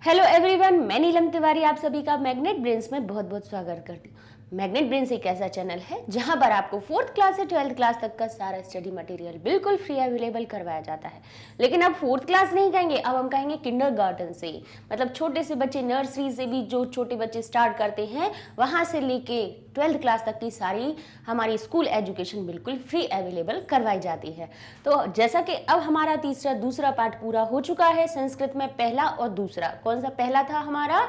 Hello everyone, मैं नीलम तिवारी आप सभी का मैग्नेट ब्रेन्स में बहुत बहुत स्वागत करती हूँ। मैग्नेट ब्रेन्स एक ऐसा चैनल है जहां पर आपको 4th क्लास से 12th क्लास तक का सारा स्टडी मटेरियल बिल्कुल फ्री अवेलेबल करवाया जाता है। लेकिन अब 4th क्लास नहीं कहेंगे, अब हम कहेंगे किंडरगार्टन से ही, मतलब छोटे से बच्चे, नर्सरी से भी जो छोटे बच्चे स्टार्ट करते हैं वहां से लेके 12th क्लास तक की सारी हमारी स्कूल एजुकेशन बिल्कुल फ्री अवेलेबल करवाई जाती है। तो जैसा कि अब हमारा दूसरा पार्ट पूरा हो चुका है संस्कृत में, पहला और दूसरा। कौन सा पहला था हमारा?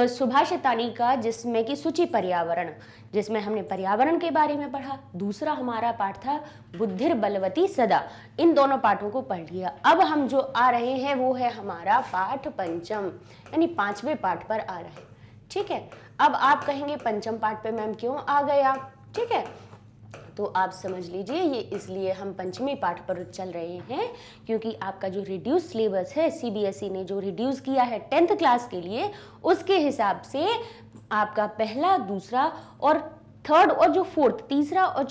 सुभाषितानी का, जिसमें कि सूची पर्यावरण, जिसमें हमने पर्यावरण के बारे में पढ़ा। दूसरा हमारा पाठ था बुद्धिर बलवती सदा। इन दोनों पाठों को पढ़ लिया। अब हम जो आ रहे हैं वो है हमारा पाठ पंचम, यानी 5वें पाठ पर आ रहे हैं। ठीक है, अब आप कहेंगे पंचम पाठ पे मैम क्यों आ गए आप? ठीक है, तो आप समझ लीजिए ये इसलिए हम पंचमी पाठ पर चल रहे हैं क्योंकि आपका जो रिड्यूस सिलेबस है, सीबीएसई ने जो रिड्यूस किया है 10th क्लास के लिए, उसके हिसाब से आपका पहला, दूसरा और थर्ड और जो फोर्थ, तीसरा और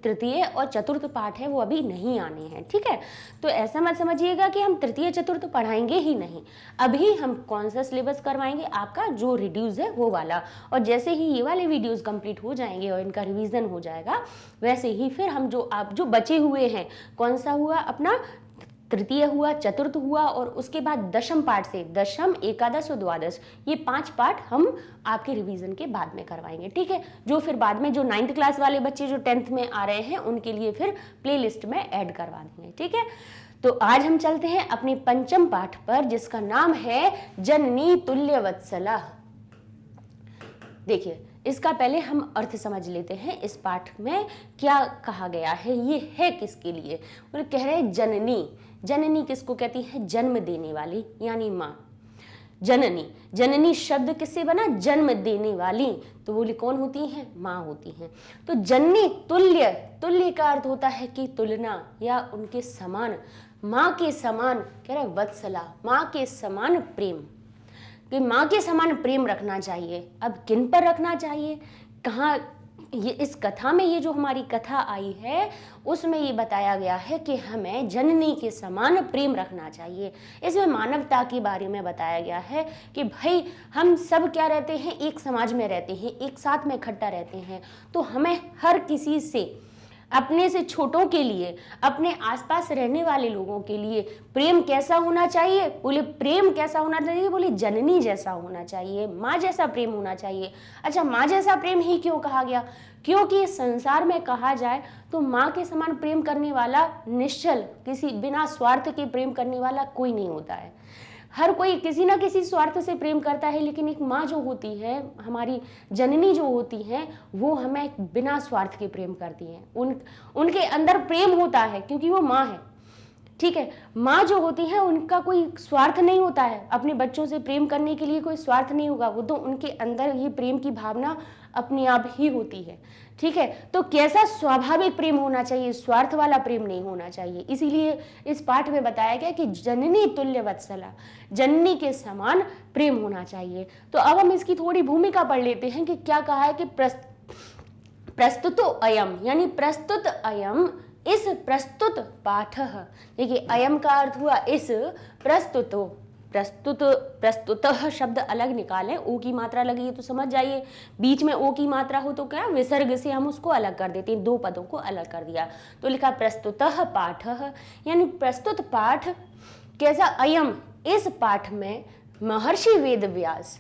तृतीय और चतुर्थ पाठ है वो अभी नहीं आने हैं। ठीक है, तो ऐसा मत समझिएगा कि हम तृतीय चतुर्थ पढ़ाएंगे ही नहीं। अभी हम कौन सा सिलेबस करवाएंगे? आपका जो रिड्यूस है वो वाला। और जैसे ही ये वाले वीडियोस कंप्लीट हो जाएंगे और इनका रिवीजन हो जाएगा, वैसे ही फिर हम जो बचे हुए हैं, कौन सा हुआ अपना? तृतीय हुआ, चतुर्थ हुआ, और उसके बाद दशम पाठ से दशम, एकादश और द्वादश, ये 5 पाठ हम आपके रिवीजन के बाद में करवाएंगे। ठीक है, जो फिर बाद में जो 9th क्लास वाले बच्चे जो 10th में आ रहे हैं उनके लिए फिर प्लेलिस्ट में ऐड करवा देंगे। ठीक है, तो आज हम चलते हैं अपने पंचम पाठ पर, जिसका नाम है जननी तुल्य वत्सला। देखिए, इसका पहले हम अर्थ समझ लेते हैं। इस पाठ में क्या कहा गया है, ये है किसके लिए? बोले, कह रहे हैं जननी। जननी किसको कहती है? जन्म देने वाली, यानी माँ। जननी, जननी शब्द किससे बना? जन्म देने वाली। तो बोले कौन होती है? माँ होती हैं। तो जननी तुल्य, तुल्य का अर्थ होता है कि तुलना या उनके समान, माँ के समान। कह रहे वत्सला, माँ के समान प्रेम, कि माँ के समान प्रेम रखना चाहिए। अब किन पर रखना चाहिए, कहाँ? ये इस कथा में, ये जो हमारी कथा आई है उसमें ये बताया गया है कि हमें जननी के समान प्रेम रखना चाहिए। इसमें मानवता के बारे में बताया गया है कि भाई हम सब क्या रहते हैं, एक समाज में रहते हैं, एक साथ में इकट्ठा रहते हैं, तो हमें हर किसी से, अपने से छोटों के लिए, अपने आसपास रहने वाले लोगों के लिए प्रेम कैसा होना चाहिए? बोले प्रेम कैसा होना चाहिए? बोले जननी जैसा होना चाहिए, माँ जैसा प्रेम होना चाहिए। अच्छा, माँ जैसा प्रेम ही क्यों कहा गया? क्योंकि संसार में कहा जाए तो माँ के समान प्रेम करने वाला निश्चल, किसी बिना स्वार्थ के प्रेम करने वाला कोई नहीं होता है। हर कोई किसी ना किसी स्वार्थ से प्रेम करता है, लेकिन एक माँ जो होती है, हमारी जननी जो होती हैं, वो हमें बिना स्वार्थ के प्रेम करती हैं। उनके अंदर प्रेम होता है क्योंकि वो माँ है। ठीक है, माँ जो होती है उनका कोई स्वार्थ नहीं होता है, अपने बच्चों से प्रेम करने के लिए कोई स्वार्थ नहीं होगा, वो तो उनके अंदर ये प्रेम की भावना अपने आप ही होती है। ठीक है, तो कैसा स्वाभाविक प्रेम होना चाहिए, स्वार्थ वाला प्रेम नहीं होना चाहिए। इसीलिए इस पाठ में बताया गया कि जननी तुल्य वत्सला, जननी के समान प्रेम होना चाहिए। तो अब हम इसकी थोड़ी भूमिका पढ़ लेते हैं कि क्या कहा है कि प्रस्तुतो अयम, यानी प्रस्तुत अयम, इस प्रस्तुत पाठ। देखिए, अयम का अर्थ हुआ इस, प्रस्तुतो, प्रस्तुतः शब्द अलग निकालें, ओ की मात्रा लगी है तो समझ जाइए, बीच में ओ की मात्रा हो तो क्या, विसर्ग से हम उसको अलग कर देते हैं, 2 पदों को अलग कर दिया, तो लिखा प्रस्तुतः पाठः, यानी प्रस्तुत पाठ कैसा? अयम, इस पाठ में महर्षि वेदव्यास,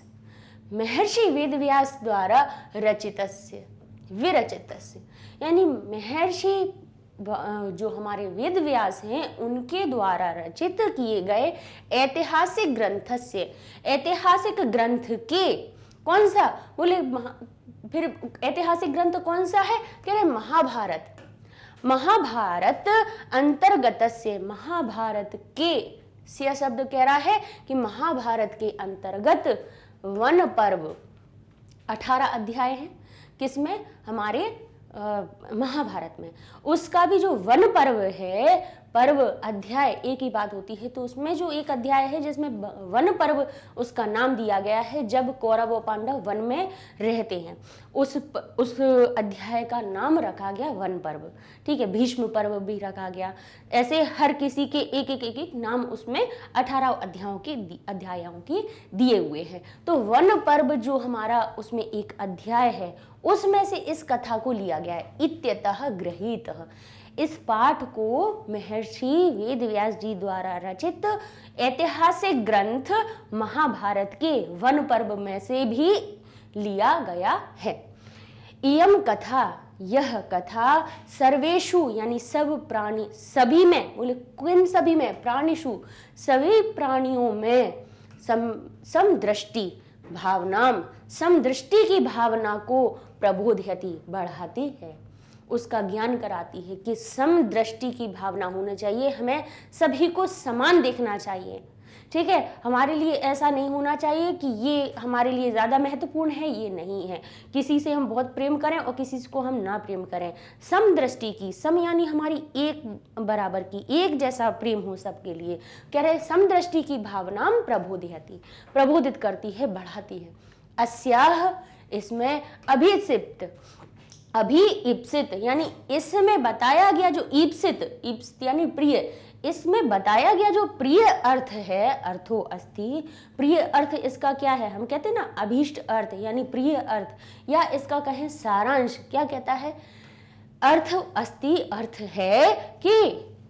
महर्षि वेदव्यास द्वारा रचितस्य, विरचितस्य, यानी महर्षि जो हमारे वेद व्यास हैं उनके द्वारा रचित किए गए ऐतिहासिक ग्रंथस्य, ऐतिहासिक ग्रंथ के, कौन सा? बोले फिर ऐतिहासिक ग्रंथ कौन सा है? कह रहे महाभारत, महाभारत अंतर्गतस्य, महाभारत के, से शब्द कह रहा है कि महाभारत के अंतर्गत वन पर्व 18 अध्याय हैं, किसमें? हमारे महाभारत में। उसका भी जो वन पर्व है पर्व अध्याय एक ही बात होती है। तो उसमें जो एक अध्याय है जिसमें वन पर्व उसका नाम दिया गया है, जब कौरव और पांडव वन में रहते हैं, उस अध्याय का नाम रखा गया वन पर्व। ठीक है, भीष्म पर्व भी रखा गया। ऐसे हर किसी के एक एक नाम उसमें 18 अध्यायों के दिए हुए हैं। तो वन पर्व जो हमारा उसमें एक अध्याय है, उसमें से इस कथा को लिया गया है। इत्यतः गृहीतः, इस पाठ को महर्षि वेदव्यास जी द्वारा रचित ऐतिहासिक ग्रंथ महाभारत के वन पर्व में से भी लिया गया है। इयम कथा, यह कथा सर्वेषु यानी सब प्राणी, सभी में, बोले किन सभी में, प्राणिषु सभी प्राणियों में, समदृष्टि भावनाम, समदृष्टि की भावना को प्रबोधयति, बढ़ाती है, उसका ज्ञान कराती है कि समदृष्टि की भावना होना चाहिए, हमें सभी को समान देखना चाहिए। ठीक है, हमारे लिए ऐसा नहीं होना चाहिए कि ये हमारे लिए ज़्यादा महत्वपूर्ण है, ये नहीं है, किसी से हम बहुत प्रेम करें और किसी को हम ना प्रेम करें। समदृष्टि की, सम यानी हमारी एक बराबर की, एक जैसा प्रेम हो सबके लिए। कह रहे समदृष्टि की भावना प्रबोधयति, प्रबोधित करती है, बढ़ाती है। अस्याह, इसमें अभिईप्सित यानी इसमें बताया गया जो ईप्सित यानी प्रिय, इसमें बताया गया जो प्रिय अर्थ है, अर्थो अस्ति, प्रिय अर्थ इसका क्या है, हम कहते हैं ना अभीष्ट अर्थ यानी प्रिय अर्थ, या इसका कहें सारांश, क्या कहता है, अर्थ अस्ति, अर्थ है कि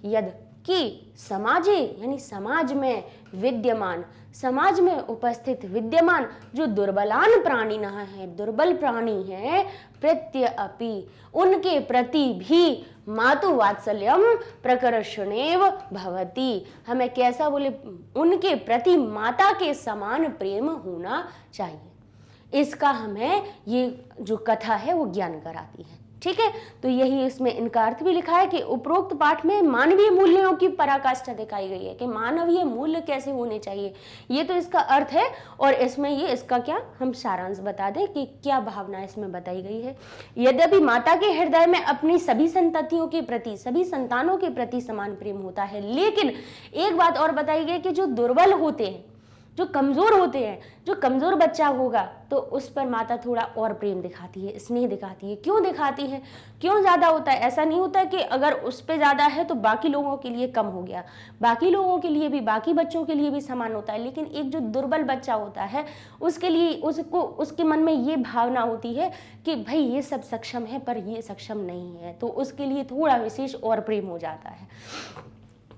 यद, कि समाजे यानी समाज में विद्यमान, समाज में उपस्थित विद्यमान जो दुर्बलान प्राणिनः है, दुर्बल प्राणी है, प्रत्य अपि, उनके प्रति भी मातु वात्सल्यम प्रकर्षणेव भवति, हमें कैसा, बोले उनके प्रति माता के समान प्रेम होना चाहिए। इसका हमें ये जो कथा है वो ज्ञान कराती है। ठीक है, तो यही इसमें इनका अर्थ भी लिखा है कि उपरोक्त पाठ में मानवीय मूल्यों की पराकाष्ठा दिखाई गई है कि मानवीय मूल्य कैसे होने चाहिए, ये तो इसका अर्थ है। और इसमें ये इसका क्या हम सारांश बता दें कि क्या भावना इसमें बताई गई है। यद्यपि माता के हृदय में अपनी सभी संततियों के प्रति, सभी संतानों के प्रति समान प्रेम होता है, लेकिन एक बात और बताई गई कि जो दुर्बल होते हैं, जो कमजोर होते हैं, जो कमजोर बच्चा होगा तो उस पर माता थोड़ा और प्रेम दिखाती है, स्नेह दिखाती है। क्यों दिखाती है, क्यों ज्यादा होता है, ऐसा नहीं होता कि अगर उस पे ज्यादा है तो बाकी लोगों के लिए कम हो गया, बाकी लोगों के लिए भी, बाकी बच्चों के लिए भी समान होता है। लेकिन एक जो दुर्बल बच्चा होता है उसके लिए, उसको, उसके मन में ये भावना होती है कि भाई ये सब सक्षम है पर ये सक्षम नहीं है, तो उसके लिए थोड़ा विशेष और प्रेम हो जाता है।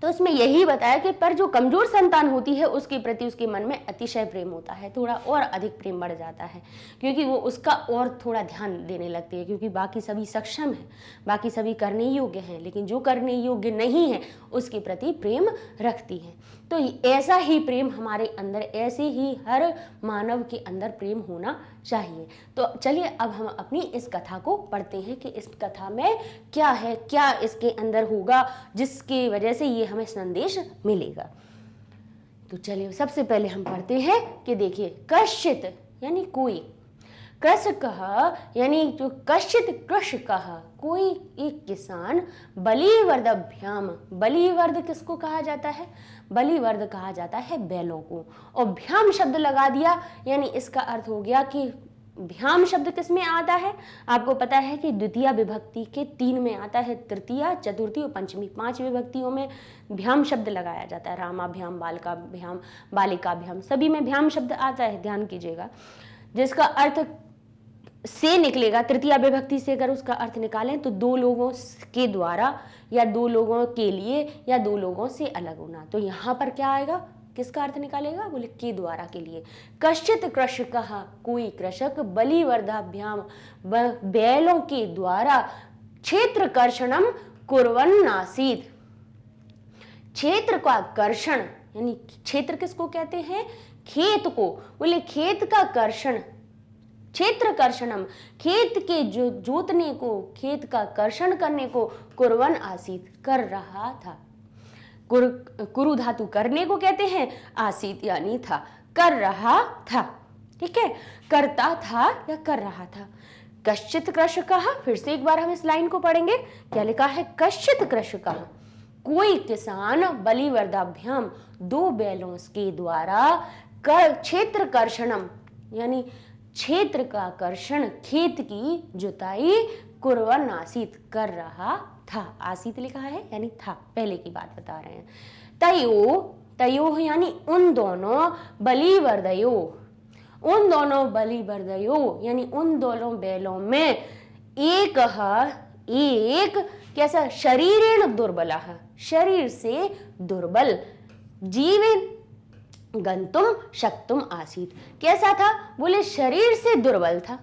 तो इसमें यही बताया कि पर जो कमजोर संतान होती है उसके प्रति उसके मन में अतिशय प्रेम होता है, थोड़ा और अधिक प्रेम बढ़ जाता है, क्योंकि वो उसका और थोड़ा ध्यान देने लगती है, क्योंकि बाकी सभी सक्षम हैं, बाकी सभी करने योग्य हैं, लेकिन जो करने योग्य नहीं है उसके प्रति प्रेम रखती है। तो ऐसा ही प्रेम हमारे अंदर, ऐसे ही हर मानव के अंदर प्रेम होना चाहिए। तो चलिए अब हम अपनी इस कथा को पढ़ते हैं कि इस कथा में क्या है, क्या इसके अंदर होगा जिसकी वजह से ये हमें संदेश मिलेगा। तो चलिए सबसे पहले हम पढ़ते हैं कि देखिए, कश्चित यानी कोई, कृषकः यानी जो कश्चित कृषकः, कोई एक किसान, बलिवर्दभ्याम, बलिवर्द किसको कहा जाता है, बलिवर्द कहा जाता है बैलों को, और भ्याम शब्द लगा दिया, यानी इसका अर्थ हो गया कि भ्याम शब्द किसमें आता है, आपको पता है कि द्वितीय विभक्ति के 3 में आता है, तृतीया, चतुर्थी और पंचमी, 5 विभक्तियों में भ्याम शब्द लगाया जाता है। रामाभ्याम, बालकाभ्याम, बालिकाभ्याम, सभी में भ्याम शब्द आता है, ध्यान कीजिएगा, जिसका अर्थ से निकलेगा, तृतीय विभक्ति से अगर उसका अर्थ निकालें तो 2 लोगों के द्वारा या 2 लोगों के लिए या 2 लोगों से अलग होना। तो यहाँ पर क्या आएगा, किसका अर्थ निकालेगा, बोले के द्वारा, के लिए। कश्चित कृषकः, कोई कृषक, बलिवर्दाभ्याम, बैलों के द्वारा, क्षेत्र कर्षणम कुर्वन् आसीत्, क्षेत्र का कर्षण, यानी क्षेत्र किसको कहते हैं, खेत को, बोले खेत का कर्षण, क्षेत्र कर्षणम, खेत के जो जोतने को, खेत का कर्षण करने को, कुर्वन् आसीत्, कर रहा था। कुरु धातु करने को कहते हैं, आसीत यानी था, कर रहा था। ठीक है, करता था या कर रहा था। कश्चित कृषकः, फिर से एक बार हम इस लाइन को पढ़ेंगे, क्या लिखा है, कश्चित कृषकः, कोई किसान बलिवर्दाभ्याम 2 बैलों के द्वारा कर क्षेत्र कर्षणम यानी क्षेत्र का कर्षण खेत की जुताई कुर्वन् आसीत कर रहा था। आसीत लिखा है यानी था, पहले की बात बता रहे हैं। तयो यानी उन दोनों बलिवर्दयो, उन दोनों बलिवर्दयो यानी उन दोनों बैलों में एक कैसा शरीरेण दुर्बला, शरीर से दुर्बल, जीवेन गंतुम शक्तुम आसीत, कैसा था, बोले शरीर से दुर्बल था,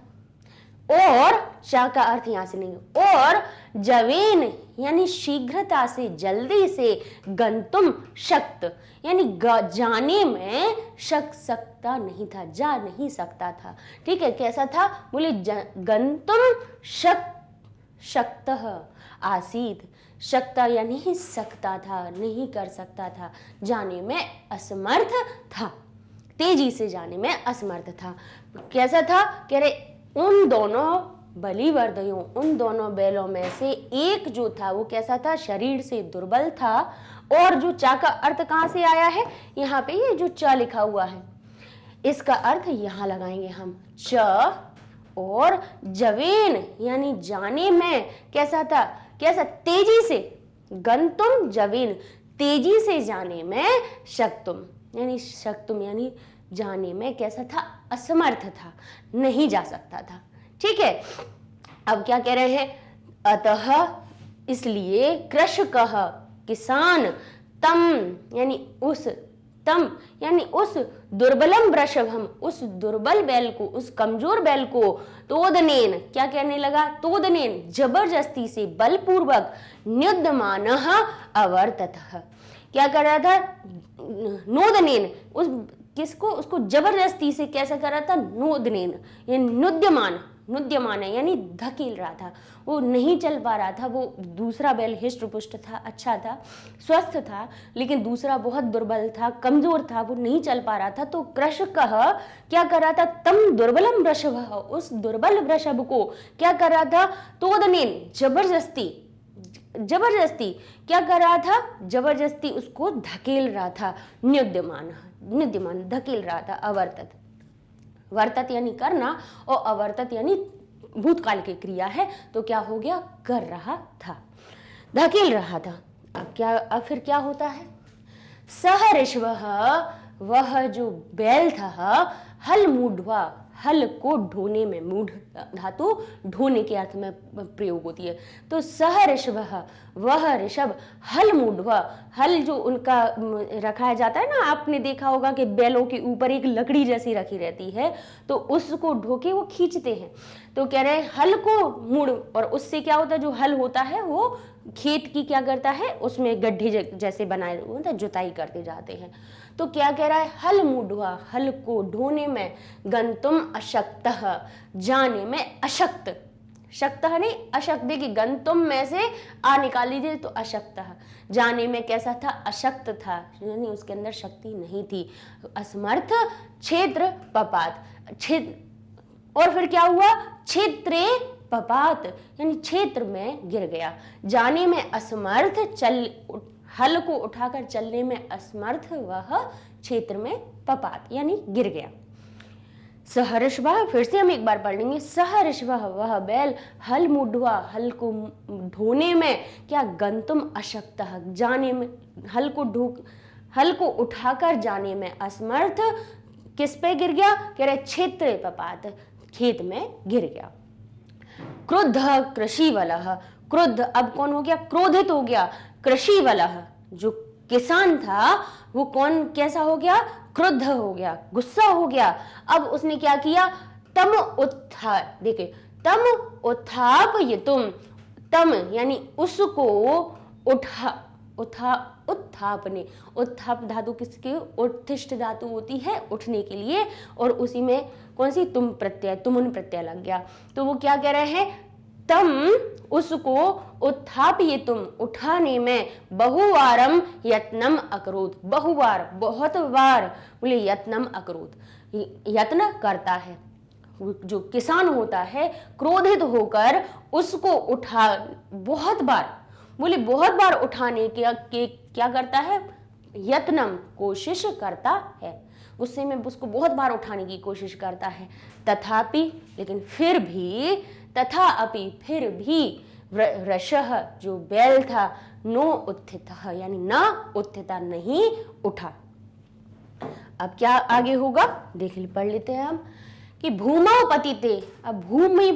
और शा का अर्थ यहां से नहीं, और जवेन यानी शीघ्रता से, जल्दी से, गंतुम शक्त यानी जाने में सकता नहीं था, जा नहीं सकता था। ठीक है, कैसा था, बोले गंतुम शक्त आसीत, शक्ता यानी ही सकता था, नहीं कर सकता था, जाने में असमर्थ था, तेजी से जाने में असमर्थ था। कैसा था, कह रहे उन दोनों बलिवर्दयों, उन दोनों बैलों में से एक जो था वो कैसा था, शरीर से दुर्बल था, और जो चा का अर्थ कहां से आया है, यहाँ पे ये जो च लिखा हुआ है इसका अर्थ यहां लगाएंगे हम, च, और जवेन यानी जाने में कैसा था, कैसा, तेजी से, गंतुम जवेन तेजी से जाने में, शक्तुम यानी जाने में कैसा था, असमर्थ था, नहीं जा सकता था। ठीक है, अब क्या कह रहे हैं, अतः इसलिए कृषकः किसान यानी उस दुर्बलम वृषभम, उस दुर्बल बैल को, उस कमजोर बैल को, तोदनेन क्या कहने लगा, तोदनेन जबरदस्ती से, बलपूर्वक, न्युद्यमानः अवर्ततः, क्या कर रहा था, नोदनेन, उस किसको, उसको जबरदस्ती से कैसा कर रहा था, नोदनेन ये नुद्यमान है यानी धकेल रहा था, वो नहीं चल पा रहा था, वो दूसरा बैल हिष्ट पुष्ट था, अच्छा था, स्वस्थ था, लेकिन दूसरा बहुत दुर्बल था, कमजोर था, वो नहीं चल पा रहा था। तो कृषकः क्या कर रहा था, तम दुर्बलम वृषभ, उस दुर्बल वृषभ को क्या कर रहा था, तोदनेन जबरदस्ती क्या कर रहा था, जबरदस्ती उसको धकेल रहा था, न्युद्यमान धकेल रहा था, अवर्तत, वर्तत यानी करना और अवर्तत यानी भूतकाल की क्रिया है, तो क्या हो गया, कर रहा था, धकेल रहा था। अब फिर क्या होता है, सह ऋषभः, वह जो बैल था, हल मूढ़वा, हल को ढोने में, मूढ़ धातु ढोने के अर्थ में प्रयोग होती है, तो सह ऋषभः, वह ऋषभ, हल मूढ़वा, हल जो उनका रखाया जाता है ना, आपने देखा होगा कि बैलों के ऊपर एक लकड़ी जैसी रखी रहती है, तो उसको ढोके वो खींचते हैं, तो कह रहे हैं हल को मूढ़, और उससे क्या होता है, जो हल होता है वो खेत की क्या करता है, उसमें गड्ढे जैसे बनाए होते हैं, जुताई करते जाते हैं। तो क्या कह रहा है, हल मूढ़वा, हल को ढोने में, गंतुम अशक्तः, जाने में अशक्त, शक्त नहीं अशक्त, देखिए गंतुम में से आ निकाल लीजिए तो अशक्तः, जाने में कैसा था, अशक्त था, यानी उसके अंदर शक्ति नहीं थी, असमर्थ, क्षेत्र पपात, क्षेत्र, और फिर क्या हुआ, क्षेत्रे पपात यानी क्षेत्र में गिर गया, जाने में असमर्थ, हल को उठाकर चलने में असमर्थ, वह क्षेत्र में पपात यानी गिर गया। सहर्षभः, फिर से हम एक बार पढ़ लेंगे, सहर्षभः, वह बैल, हल मूढ़वा, हल को ढोने में क्या, गंतुम अशक्तः, जाने में, हल को उठाकर जाने में असमर्थ, किस पे गिर गया, कह रहे क्षेत्र पपात, खेत में गिर गया। क्रुद्ध कृषिवलः, क्रुद्ध अब कौन हो गया, क्रोधित हो गया, कृषिवलः जो किसान था वो कौन, कैसा हो गया, क्रुद्ध हो गया, गुस्सा हो गया। अब उसने क्या किया, तम देखिए तम उत्थापयितुम, तम यानी उसको उत्थापने, उत्थाप धातु किसके, उत्तिष्ठ धातु होती है उठने के लिए, और उसी में कौन सी, तुम प्रत्यय, तुमुन प्रत्यय लग गया, तो वो क्या कह रहे हैं, तम उसको उत्थापयितुम उठाने में, बहुवारम यत्नम अकरोत, बहुवार बहुत बार, बोले यत्नम अकरोत, यत्न करता है, जो किसान होता है क्रोधित होकर उसको उठा, बहुत बार बोले बहुत बार उठाने के क्या करता है, यत्नम, कोशिश करता है, गुस्से में उसको बहुत बार उठाने की कोशिश करता है। तथापि, लेकिन फिर भी, तथा अपि, फिर भी, रशः, जो बैल था, नो उत्थितः, यानी न उत्थिता, नहीं उठा। अब क्या आगे होगा देख पढ़ लेते हैं हम कि भूमौ पतिते, अब भूमि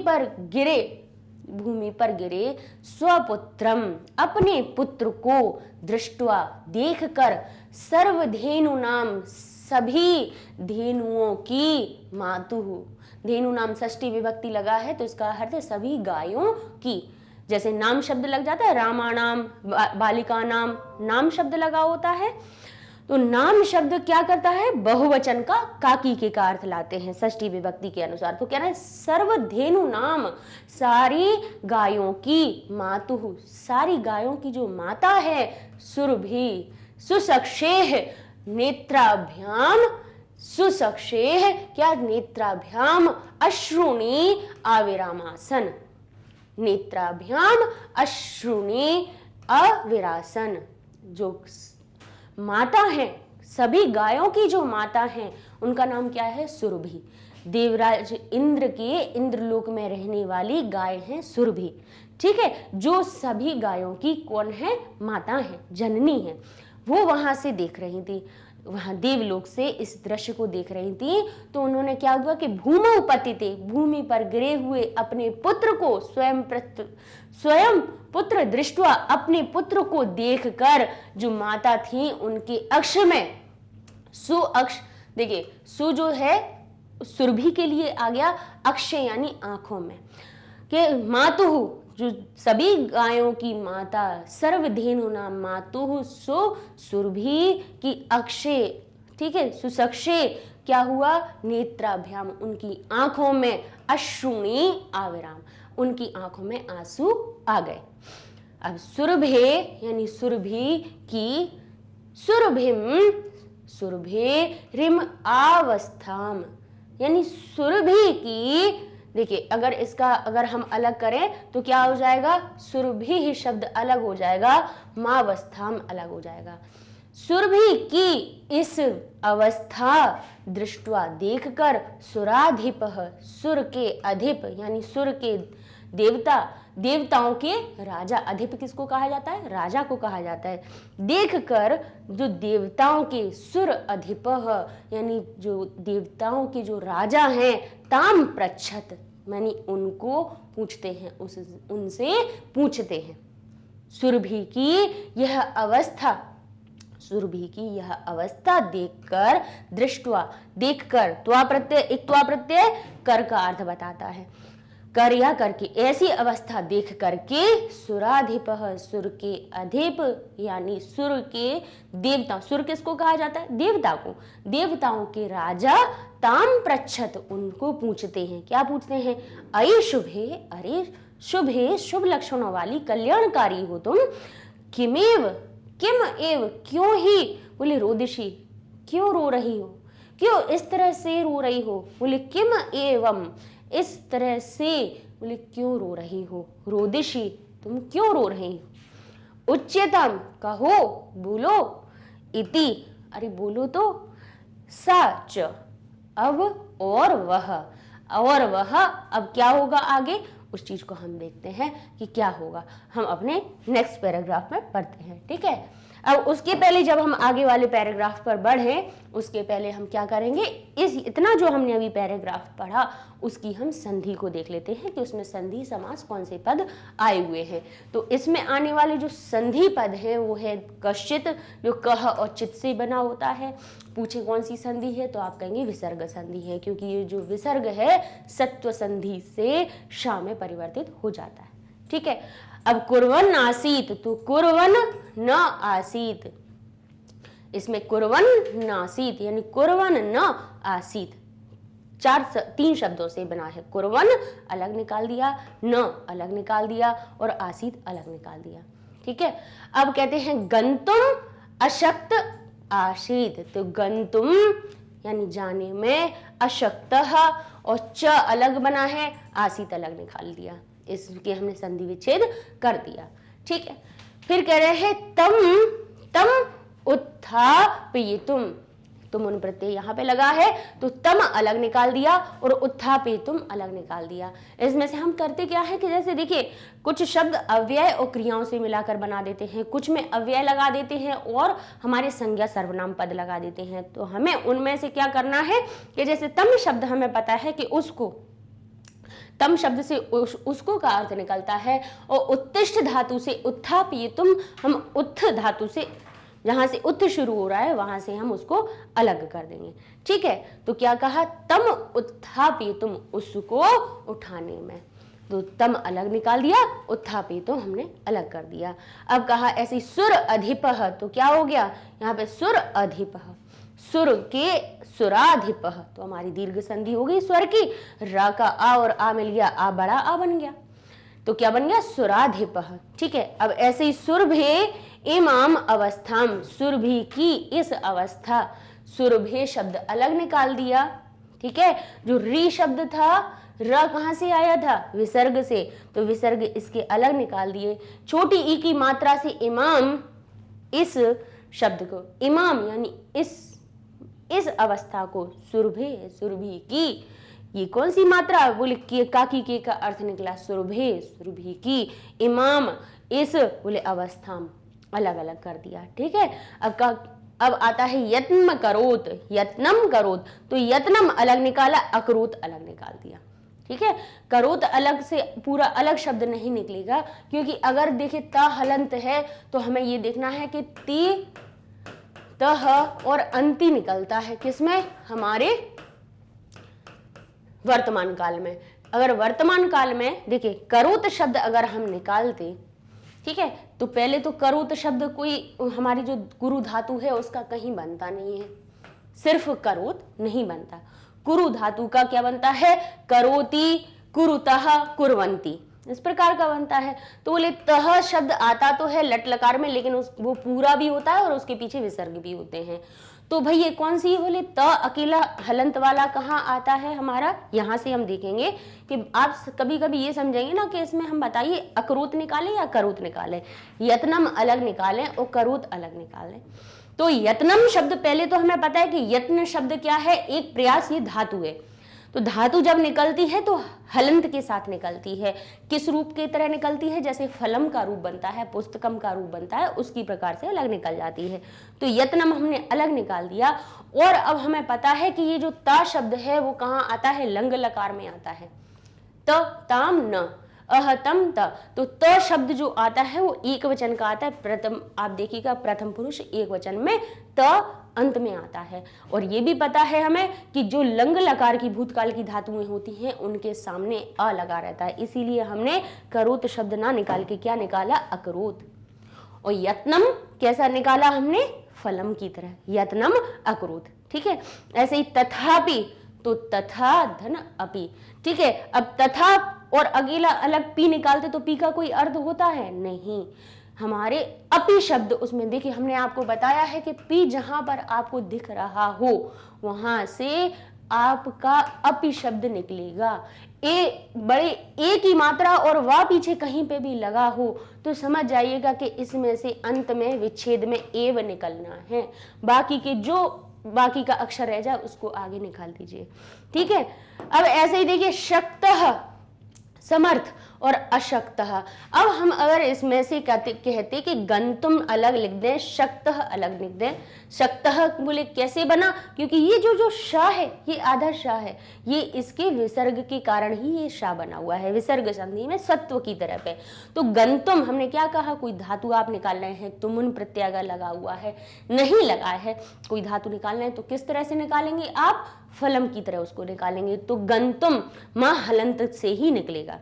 पर गिरे स्वपुत्रम, अपने पुत्र को, दृष्टवा, देखकर, सर्वधेनु नाम, सभी धेनुओं की, मातुः, धेनु नाम षष्ठी विभक्ति लगा है तो इसका अर्थ है सभी गायों की। जैसे नाम शब्द लग जाता है, रामाणाम, बालिका नाम, नाम शब्द लगा होता है, तो नाम शब्द क्या करता है, बहुवचन का काकी के का अर्थ लाते हैं षष्ठी विभक्ति के अनुसार। तो कह रहे हैं सर्वधेनु नाम, सारी गायों की, मातुः, सारी गायों की जो माता है, सुरभि, सुसक्षेह, नेत्राभ्याम, सुसक्षेह, क्या, नेत्राभ्याम, अश्रुणी, आविरामासन, नेत्राभ्याम, अश्रुणी, अविरासन, जो माता है, सभी गायों की जो माता है उनका नाम क्या है, सुरभि। देवराज इंद्र के इंद्रलोक में रहने वाली गाय है सुरभि। ठीक है, जो सभी गायों की कौन है, माता है, जननी है। वो वहां से देख रही थी, वहां देवलोक से इस दृश्य को देख रही थी, तो उन्होंने क्या हुआ कि भूमौ पतिते, भूमि पर गिरे हुए अपने पुत्र को, स्वयं पुत्र दृष्टवा, अपने पुत्र को देखकर, जो माता थी उनके अक्ष में, सु अक्ष, देखिए सु जो है सुरभि के लिए आ गया, अक्ष यानी आंखों में, के मातुः, जो सभी गायों की माता, सर्वधेनु नाम, मातुः, सो सुरभि की अक्षे, ठीक है, सुसक्षे, क्या हुआ, नेत्राभ्याम, उनकी आंखों में, अश्रुणी, आविराम, उनकी आंखों में आंसू आ गए। अब सुरभे यानी सुरभि की, सुरभिम, सुरभे रिम अवस्थाम, यानी सुरभि की, देखिए अगर हम अलग करें तो क्या हो जाएगा, सुरभि ही शब्द अलग हो जाएगा, मावस्थाम अलग हो जाएगा। सुरभि की इस अवस्था, दृष्टवा, देखकर, सुराधिपः, सुर के अधिप, यानी सुर के देवता, देवताओं के राजा, अधिप किसको कहा जाता है, राजा को कहा जाता है। देखकर जो देवताओं के, सुर अधिपः, यानी जो देवताओं के जो राजा हैं, ताम पृच्छत, यानी उनको पूछते हैं, उनसे पूछते हैं। सुरभि की यह अवस्था, सुरभि की यह अवस्था देखकर, दृष्टवा, देखकर, त्वा प्रत्यय, एक त्वा प्रत्यय कर का अर्थ बताता है, कर या करके, ऐसी अवस्था देख करके, सुराधिपः, सुर के अधिप, यानी सुर के देवता, सुर किसको कहा जाता है, देवता को, देवताओं के राजा, ताम पृच्छत, उनको पूछते हैं, क्या पूछते हैं, अये शुभे, अरे शुभे, शुभ लक्षणों वाली, कल्याणकारी हो तुम, किमेव, किम एव, क्यों ही, बोले रोदिशी, क्यों रो रही हो, क्यों इस तरह से रो रही हो, बोले किम एवं, इस तरह से, बोले क्यों रो रही हो, रोदिशी, तुम क्यों रो रही हो, उच्चतम, कहो, बोलो, इति, अरे बोलो तो, सच, अब और वह, अब क्या होगा आगे, उस चीज को हम देखते हैं कि क्या होगा, हम अपने नेक्स्ट पैराग्राफ में पढ़ते हैं। ठीक है, अब उसके पहले जब हम आगे वाले पैराग्राफ पर बढ़े, उसके पहले हम क्या करेंगे, इतना जो हमने अभी पैराग्राफ पढ़ा उसकी हम संधि को देख लेते हैं कि उसमें संधि समास कौन से पद आए हुए हैं। तो इसमें आने वाले जो संधि पद हैं वो है कश्चित, जो कह और चित से बना होता है। पूछे कौन सी संधि है तो आप कहेंगे विसर्ग संधि है, क्योंकि ये जो विसर्ग है सत्व संधि से शा में परिवर्तित हो जाता है। ठीक है, अब कुर्वन् आसीत, तो कुर्वन् न आसीत, इसमें कुर्वन् नासीत यानी कुर्वन् न आसीत, 3 शब्दों से बना है। कुर्वन् अलग निकाल दिया, न अलग निकाल दिया और आसीत अलग निकाल दिया। ठीक है, अब कहते हैं गंतुम अशक्त आसीत, तो गंतुम यानी जाने में, अशक्तः और च अलग बना है, आसीत अलग निकाल दिया, इसके हमने संधि विच्छेद कर दिया। ठीक है, फिर कह रहे हैं तम उत्थापयितुम, तुम प्रत्यय यहाँ पे लगा है तो तम अलग निकाल दिया और उत्थापयितुम अलग निकाल दिया। इसमें से हम करते क्या है कि जैसे देखिए कुछ शब्द अव्यय और क्रियाओं से मिलाकर बना देते हैं, कुछ में अव्यय लगा देते हैं और हमारे संज्ञा सर्वनाम पद लगा देते हैं। तो हमें उनमें से क्या करना है कि जैसे तम शब्द हमें पता है कि उसको, तम शब्द से उसको का अर्थ निकलता है, और उत्तिष्ठ धातु से उत्थापयितुम हम उत्थ धातु से, जहां से उत्थ शुरू हो रहा है वहां से हम उसको अलग कर देंगे। ठीक है, तो क्या कहा, तम उत्थापयितुम, उसको उठाने में, तो तम अलग निकाल दिया, उत्थापयितुम हमने अलग कर दिया। अब कहा ऐसे सुर अधिपः, तो क्या हो गया यहाँ पे सुर अधिपः, सुर के सुराधिपः, तो हमारी दीर्घ संधि हो गई स्वर की, रा का आ और आ मिल गया, आ बड़ा आ बन गया, तो क्या बन गया सुराधिपः। ठीक है, अब ऐसे ही सुरभे इमाम अवस्थाम, सुरभि की इस अवस्था, सुरभे शब्द अलग निकाल दिया। ठीक है, जो री शब्द था, र कहां से आया था, विसर्ग से, तो विसर्ग इसके अलग निकाल दिए। छोटी ई की मात्रा से इमाम, इस शब्द को इमाम यानी इस अवस्था को सुरभे, सुरभि की, ये कौन सी मात्रा, बोले काकी के का अर्थ निकला सुरभे, सुरभि की, इमाम इस, बोले अवस्था, अलग अलग कर दिया। ठीक है, अब आता है यत्न करोत, यत्नम करोत, तो यत्नम अलग निकाला, अकरोत अलग निकाल दिया। ठीक है, करोत अलग से पूरा अलग शब्द नहीं निकलेगा, क्योंकि अगर देखे त हलंत है तो हमें ये देखना है कि ती तह और अंति निकलता है किसमें, हमारे वर्तमान काल में। अगर वर्तमान काल में देखिए करोत शब्द अगर हम निकालते, ठीक है, तो पहले तो करोत शब्द कोई हमारी जो गुरु धातु है उसका कहीं बनता नहीं है, सिर्फ करोत नहीं बनता, कुरु धातु का क्या बनता है, करोति, कुरुतः, कुर्वन्ति, इस प्रकार का बनता है। तो बोले तह शब्द आता तो है लट लकार में, लेकिन वो पूरा भी होता है और उसके पीछे विसर्ग भी होते हैं। तो भाई ये कौन सी, बोले त अकेला हलंत वाला कहाँ आता है हमारा, यहाँ से हम देखेंगे कि आप कभी कभी ये समझेंगे ना कि इसमें हम बताइए अकरोत निकालें या करोत निकालें, यत्नम अलग निकालें और करोत अलग निकालें। तो यत्नम शब्द पहले तो हमें पता है कि यत्न शब्द क्या है, एक प्रयास, ये धातु है। तो धातु जब निकलती है तो हलंत के साथ निकलती है, किस रूप की तरह निकलती है, जैसे फलम का रूप बनता है, पुस्तकम का रूप बनता है, उसकी प्रकार से अलग निकल जाती है। तो यत्नम हमने अलग निकाल दिया। और अब हमें पता है कि ये जो ता शब्द है वो कहाँ आता है, लंग लकार में आता है, त ताम न अहतम त, तो त शब्द जो आता है वो एक वचन का आता है, प्रथम, आप देखिएगा प्रथम पुरुष एक वचन में, त अंत में आता है। और ये भी पता है हमें कि जो लंग लकार की भूतकाल की धातुएं होती हैं उनके सामने अ लगा रहता है, इसीलिए हमने करोत शब्द ना निकाल के क्या निकाला, अकरोत। और यत्नम कैसा निकाला हमने, फलम की तरह, यत्नम अकरोत। ठीक है, ऐसे ही तथापि, तो तथा धन अपि। ठीक है, अब तथा और अकेला अलग पी निकालते तो पी का कोई अर्थ होता है नहीं, हमारे अपि शब्द उसमें देखिए हमने आपको बताया है कि पी जहां पर आपको दिख रहा हो वहां से आपका अपि शब्द निकलेगा। ए बड़े ए की मात्रा और वा पीछे कहीं पे भी लगा हो तो समझ जाइएगा कि इसमें से अंत में विच्छेद में एव निकलना है, बाकी का अक्षर रह जाए उसको आगे निकाल दीजिए। ठीक है, अब ऐसे ही देखिए शक्तः, समर्थ और अशक्तः। अब हम अगर इसमें से कहते कि गंतुम अलग लिख दें, शक्तः अलग लिख दें, शक्तः बोले कैसे बना, क्योंकि ये जो शाह है ये आधा शाह है, ये इसके विसर्ग के कारण ही ये शाह बना हुआ है, विसर्ग संधि में सत्व की तरफ है। तो गंतुम हमने क्या कहा, कोई धातु आप निकाल रहे हैं, तुमुन प्रत्यागा लगा हुआ है, नहीं लगा है, कोई धातु निकालना है तो किस तरह से निकालेंगे आप, फलम की तरह उसको निकालेंगे। तो गंतुम मां हलंत से ही निकलेगा।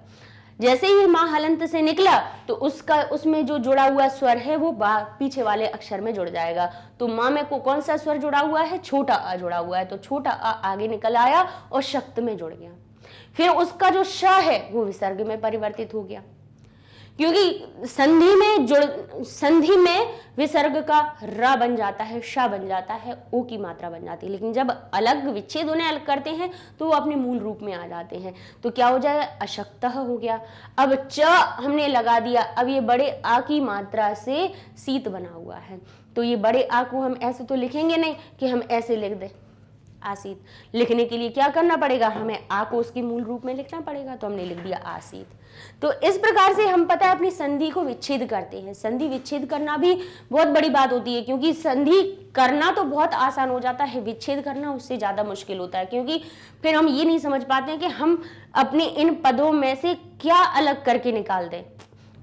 जैसे ही मां हलंत से निकला तो उसमें जो जुड़ा हुआ स्वर है वो पीछे वाले अक्षर में जुड़ जाएगा। तो मां में को कौन सा स्वर जुड़ा हुआ है, छोटा अ जुड़ा हुआ है, तो छोटा अ आगे निकल आया और शक्त में जुड़ गया। फिर उसका जो श है वो विसर्ग में परिवर्तित हो गया। क्योंकि संधि में विसर्ग का र बन जाता है, श बन जाता है, ओ की मात्रा बन जाती है, लेकिन जब अलग विच्छेद उन्हें अलग करते हैं तो वो अपने मूल रूप में आ जाते हैं। तो क्या हो जाएगा, अशक्तः हो गया। अब च हमने लगा दिया, अब ये बड़े आ की मात्रा से शीत बना हुआ है, तो ये बड़े आ को हम ऐसे तो लिखेंगे नहीं कि हम ऐसे लिख दें आसीत। लिखने के लिए क्या करना पड़ेगा, हमें आ को उसके मूल रूप में लिखना पड़ेगा, तो हमने लिख दिया आसीत। तो इस प्रकार से हम पता है अपनी संधि को विच्छेद करते हैं। संधि विच्छेद करना भी बहुत बड़ी बात होती है, क्योंकि संधि करना तो बहुत आसान हो जाता है, विच्छेद करना उससे ज्यादा मुश्किल होता है, क्योंकि फिर हम ये नहीं समझ पाते हैं कि हम अपने इन पदों में से क्या अलग करके निकाल दें।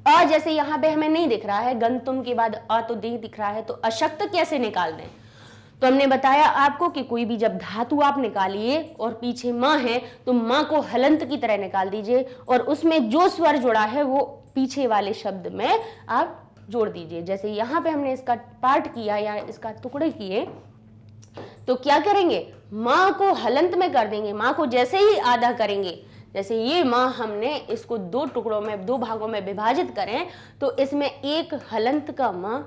अ जैसे यहाँ पे हमें नहीं दिख रहा है, गंतुम के बाद अ तो नहीं दिख रहा है, तो अशक्त कैसे निकाल दें। तो हमने बताया आपको कि कोई भी जब धातु आप निकालिए और पीछे मां है तो मां को हलंत की तरह निकाल दीजिए और उसमें जो स्वर जुड़ा है वो पीछे वाले शब्द में आप जोड़ दीजिए। जैसे यहाँ पे हमने इसका पार्ट किया या इसका टुकड़े किए, तो क्या करेंगे, मां को हलंत में कर देंगे। मां को जैसे ही आधा करेंगे, जैसे ये मां हमने इसको दो टुकड़ों में, दो भागों में विभाजित करें, तो इसमें एक हलंत का मां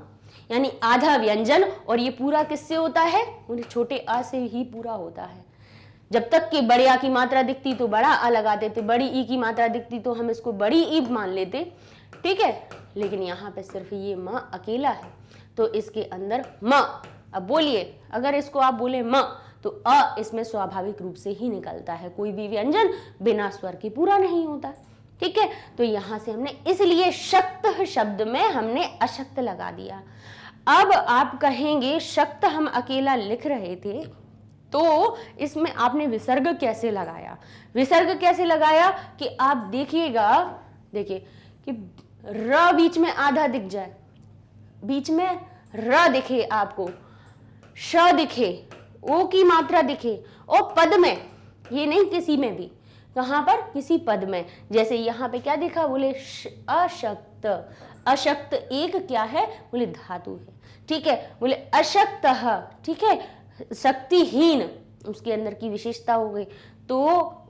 यानी आधा व्यंजन, और ये पूरा किससे होता है, उन्हें छोटे आ से ही पूरा होता है। जब तक कि बड़े आ की मात्रा दिखती तो बड़ा आ लगाते थे, बड़ी ई की मात्रा दिखती तो हम इसको बड़ी ई मान लेते, ठीक है। लेकिन यहाँ पे सिर्फ ये मां अकेला है, तो इसके अंदर मां। अब बोलिए, अगर इसको आप बोले मां तो अ इसमें स्वाभाविक रूप से ही निकलता है, कोई भी व्यंजन बिना स्वर के पूरा नहीं होता, ठीक है। तो यहां से हमने इसलिए शक्त शब्द में हमने अशक्त लगा दिया। अब आप कहेंगे शक्त हम अकेला लिख रहे थे, तो इसमें आपने विसर्ग कैसे लगाया। विसर्ग कैसे लगाया कि आप देखिएगा, देखिए कि र बीच में आधा दिख जाए, बीच में र दिखे आपको, श दिखे, ओ की मात्रा दिखे, और पद में, ये नहीं किसी में भी, कहां पर, किसी पद में। जैसे यहाँ पे क्या देखा, बोले अशक्त। अशक्त एक क्या है, बोले धातु है, ठीक है। बोले अशक्त, ठीक है, शक्तिहीन उसके अंदर की विशेषता हो गई। तो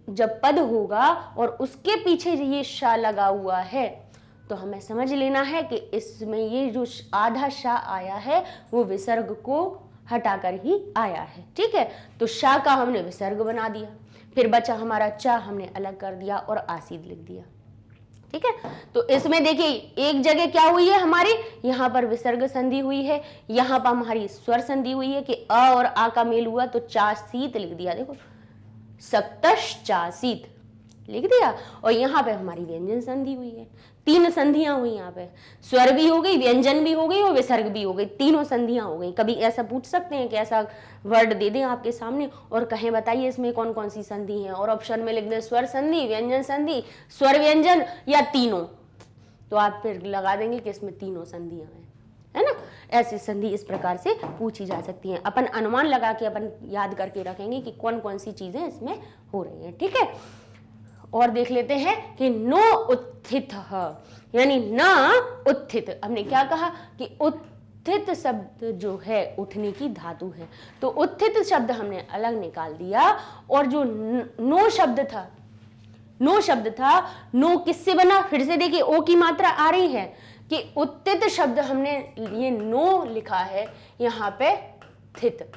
जब पद होगा और उसके पीछे ये शा लगा हुआ है, तो हमें समझ लेना है कि इसमें ये जो आधा शा आया है वो विसर्ग को हटाकर ही आया है, ठीक है। तो शा का हमने विसर्ग बना दिया, फिर बचा हमारा चा, हमने अलग कर दिया और आसीद लिख दिया, ठीक है। तो इसमें देखिए एक जगह क्या हुई है हमारी, यहाँ पर विसर्ग संधि हुई है, यहाँ पर हमारी स्वर संधि हुई है कि अ और आ का मेल हुआ तो चासीत लिख दिया, देखो सप्तश्चासीत लिख दिया। और यहाँ पे हमारी व्यंजन संधि हुई है, तीन संधियां हुई, यहाँ पे स्वर भी हो गई, व्यंजन भी हो गई और विसर्ग भी हो गई, तीनों संधियां हो गई। कभी ऐसा पूछ सकते हैं कि ऐसा वर्ड दे दें आपके सामने और कहें बताइए इसमें कौन कौन सी संधि है, और ऑप्शन में लिख दें स्वर संधि, व्यंजन संधि, स्वर व्यंजन या तीनों, तो आप फिर लगा देंगे कि इसमें तीनों संधियां हैं, है ना। ऐसी संधि इस प्रकार से पूछी जा सकती है। अपन अनुमान लगा के अपन याद करके रखेंगे कि कौन कौन सी चीजें इसमें हो रही है, ठीक है। और देख लेते हैं कि नो उत्थित, यानी ना उत्थित। हमने क्या कहा कि उत्थित शब्द जो है उठने की धातु है, तो उत्थित शब्द हमने अलग निकाल दिया। और जो नो शब्द था, नो शब्द था, नो किससे बना, फिर से देखिए ओ की मात्रा आ रही है कि उत्थित शब्द हमने ये नो लिखा है यहाँ पे थित।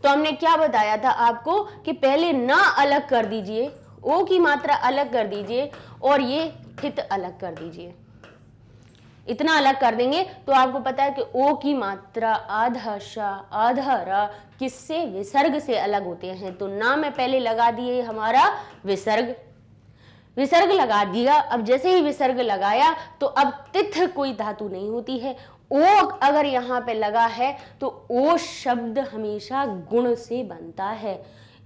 तो हमने क्या बताया था आपको कि पहले ना अलग कर दीजिए, ओ की मात्रा अलग कर दीजिए और ये थित अलग कर दीजिए। इतना अलग कर देंगे तो आपको पता है कि ओ की मात्रा आधा शा आधा रा किससे, विसर्ग से अलग होते हैं। तो ना में पहले लगा दिए हमारा विसर्ग, विसर्ग लगा दिया। अब जैसे ही विसर्ग लगाया तो अब तिथ कोई धातु नहीं होती है। ओ अगर यहाँ पे लगा है तो ओ शब्द हमेशा गुण से बनता है।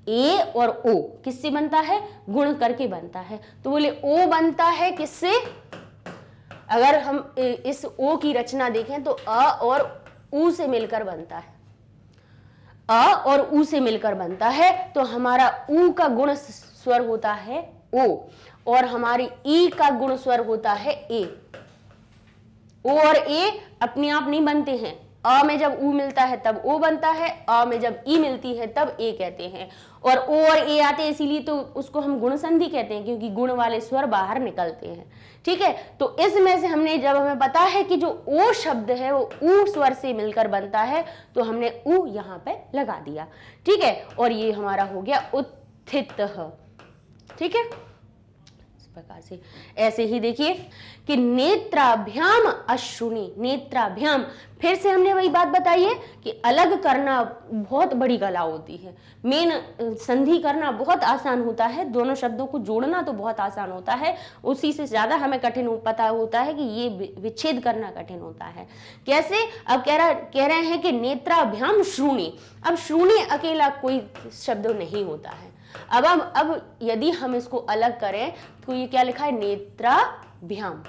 ए और ओ किससे बनता है, गुण करके बनता है। तो बोले ओ बनता है किससे, अगर हम इस ओ की रचना देखें तो अ और उ से मिलकर बनता है, अ और उ से मिलकर बनता है। तो हमारा उ का गुण स्वर होता है ओ और हमारी ई का गुण स्वर होता है ए। ओ और ए अपने आप नहीं बनते हैं, अ में जब ऊ मिलता है तब ओ बनता है, अ में जब ई मिलती है तब ए कहते हैं। और ओ और ए आते हैं इसीलिए तो उसको हम गुण संधि कहते हैं, क्योंकि गुण वाले स्वर बाहर निकलते हैं। ठीक है, तो इसमें से हमने, जब हमें पता है कि जो ओ शब्द है वो ऊ स्वर से मिलकर बनता है, तो हमने ऊ यहाँ पे लगा दिया। ठीक है, और ये हमारा हो गया उत्थितः। ठीक है, प्रकार से। ऐसे ही देखिए कि नेत्राभ्याम अश्रुनि, नेत्राभ्याम, फिर से हमने वही बात बताई है कि अलग करना बहुत बड़ी कला होती है। मेन संधि करना बहुत आसान होता है, दोनों शब्दों को जोड़ना तो बहुत आसान होता है, उसी से ज्यादा हमें कठिन पता होता है कि ये विच्छेद करना कठिन होता है। कैसे? अब कह रहे हैं कि नेत्राभ्याम श्रुणि। अब श्रुणि अकेला कोई शब्द नहीं होता है। अब यदि हम इसको अलग करें तो ये क्या लिखा है? नेत्राभ्याम।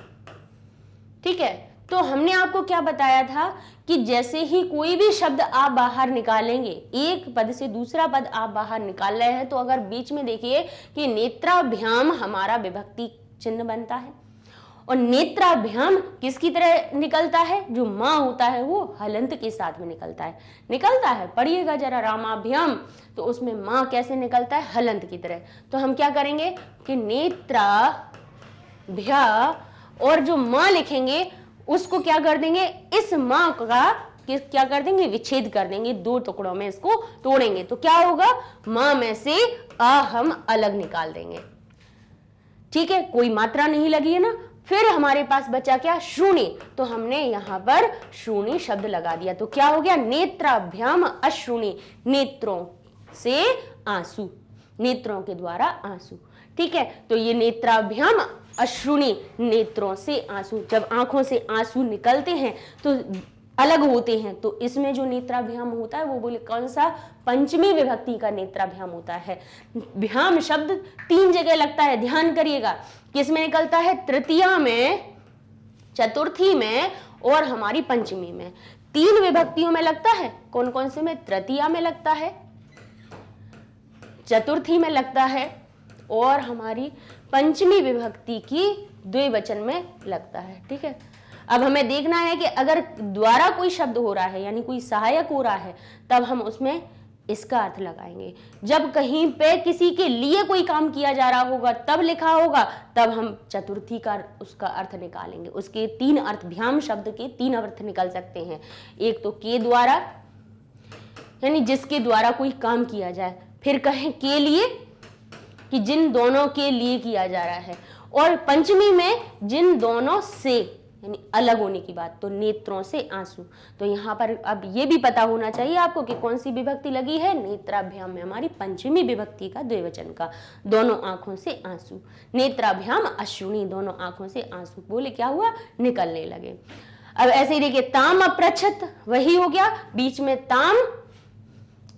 ठीक है, तो हमने आपको क्या बताया था कि जैसे ही कोई भी शब्द आप बाहर निकालेंगे, एक पद से दूसरा पद आप बाहर निकाल रहे हैं, तो अगर बीच में देखिए कि नेत्राभ्याम हमारा विभक्ति चिन्ह बनता है, और नेत्राभ्याम किसकी तरह निकलता है? जो माँ होता है वो हलंत के साथ में निकलता है। पढ़िएगा जरा रामाभ्याम, तो उसमें माँ कैसे निकलता है? हलंत की तरह। तो हम क्या करेंगे कि नेत्राभ्या और जो माँ लिखेंगे उसको क्या कर देंगे? इस माँ का क्या कर देंगे? विच्छेद कर देंगे, दो टुकड़ों में इसको तोड़ेंगे। तो क्या होगा? माँ में से आ हम अलग निकाल देंगे। ठीक है, कोई मात्रा नहीं लगी है ना। फिर हमारे पास बचा क्या? श्रुणि। तो हमने यहां पर श्रुणि शब्द लगा दिया, तो क्या हो गया? नेत्राभ्याम अश्रुणि, नेत्रों से आंसू, नेत्रों के द्वारा आंसू। ठीक है, तो ये नेत्राभ्याम अश्रुणि, नेत्रों से आंसू। जब आंखों से आंसू निकलते हैं तो अलग होते हैं, तो इसमें जो नेत्राभ्याम होता है वो बोले कौन सा? पंचमी विभक्ति का नेत्राभ्याम होता है। भ्याम शब्द 3 जगह लगता है, ध्यान करिएगा। किसमें निकलता है? तृतीया में, चतुर्थी में और हमारी पंचमी में। 3 विभक्तियों में लगता है। कौन कौन से में? तृतीया में लगता है, चतुर्थी में लगता है और हमारी पंचमी विभक्ति की द्विवचन में लगता है। ठीक है, अब हमें देखना है कि अगर द्वारा कोई शब्द हो रहा है यानी कोई सहायक हो रहा है, तब हम उसमें इसका अर्थ लगाएंगे। जब कहीं पे किसी के लिए कोई काम किया जा रहा होगा, तब लिखा होगा, तब हम चतुर्थी का उसका अर्थ निकालेंगे। उसके 3 अर्थ, भ्याम शब्द के 3 अर्थ निकल सकते हैं। एक तो के द्वारा, यानी जिसके द्वारा कोई काम किया जाए। फिर कहें के लिए, कि जिन दोनों के लिए किया जा रहा है। और पंचमी में जिन दोनों से, यानी अलग होने की बात, तो नेत्रों से आंसू। तो यहाँ पर अब ये भी पता होना चाहिए आपको कि कौन सी विभक्ति लगी है? नेत्राभ्याम में हमारी पंचमी विभक्ति का द्विवचन का, दोनों आंखों से आंसू। नेत्राभ्याम अश्रुणि, दोनों आंखों से आंसू बोले क्या हुआ? निकलने लगे। अब ऐसे ही देखिए, ताम अप्रच्छत, वही हो गया, बीच में ताम,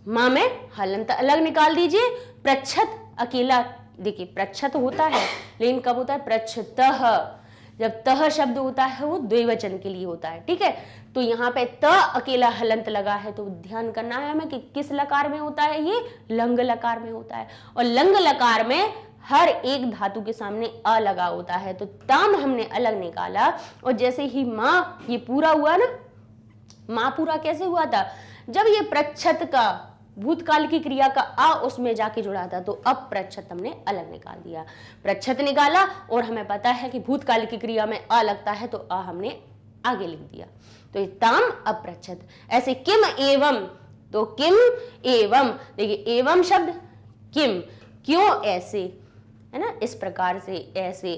माँ में हलंत अलग निकाल दीजिए, प्रच्छत अकेला। देखिए प्रच्छत होता है, लेकिन कब होता है? प्रच्छतः। जब तह शब्द होता है वो द्विवचन के लिए होता है। ठीक है, तो यहाँ पे त अकेला हलंत लगा है, तो ध्यान करना है हमें कि किस लकार में होता है? ये लंग लकार में होता है। और लंग लकार में हर एक धातु के सामने अ लगा होता है, तो ताम हमने अलग निकाला। और जैसे ही माँ, ये पूरा हुआ ना, माँ पूरा कैसे हुआ था? जब ये प्रच्छत का भूतकाल की क्रिया का आ उसमें जाके जुड़ा था, तो अब प्रच्छत हमने अलग निकाल दिया। प्रच्छत निकाला और हमें पता है कि भूतकाल की क्रिया में आ लगता है, तो आ हमने आगे लिख दिया। तो ये ताम अप्रच्छत। ऐसे किम एवं, तो किम एवं, देखिए एवं शब्द, किम, क्यों ऐसे, है ना, इस प्रकार से, ऐसे,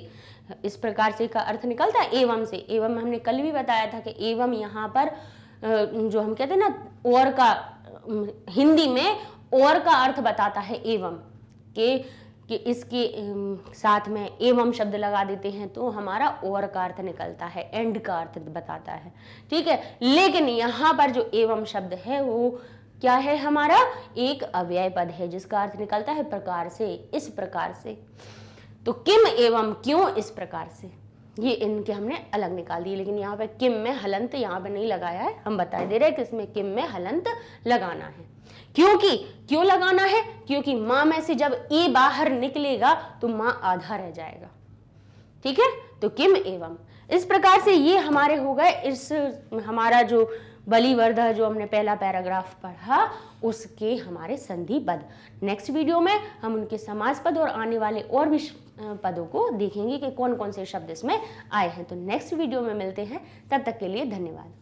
इस प्रकार से का अर्थ निकलता है एवं से। एवं हमने कल भी बताया था कि एवं यहाँ पर जो हम कहते हैं ना, और का, हिंदी में और का अर्थ बताता है एवं, कि इसके साथ में एवं शब्द लगा देते हैं तो हमारा और का अर्थ निकलता है, एंड का अर्थ बताता है। ठीक है, लेकिन यहाँ पर जो एवं शब्द है वो क्या है? हमारा एक अव्यय पद है, जिसका अर्थ निकलता है प्रकार से, इस प्रकार से। तो किम एवं, क्यों इस प्रकार से, ये इनके हमने अलग निकाल दिए। लेकिन यहाँ पे किम में हलंत यहाँ पे नहीं लगाया है, हम बता दे रहे हैं कि इसमें किम में हलंत लगाना है। क्यों लगाना है? क्योंकि माँ में से जब ए बाहर निकलेगा तो माँ आधा रह जाएगा। ठीक है, तो किम एवं, इस प्रकार से ये हमारे हो गए इस हमारा जो बलिवर्ध जो हमने पहला पैराग्राफ पढ़ा उसके हमारे संधि पद। नेक्स्ट वीडियो में हम उनके समास पद और आने वाले और भी पदों को देखेंगे कि कौन कौन से शब्द इसमें आए हैं। तो नेक्स्ट वीडियो में मिलते हैं, तब तक के लिए धन्यवाद।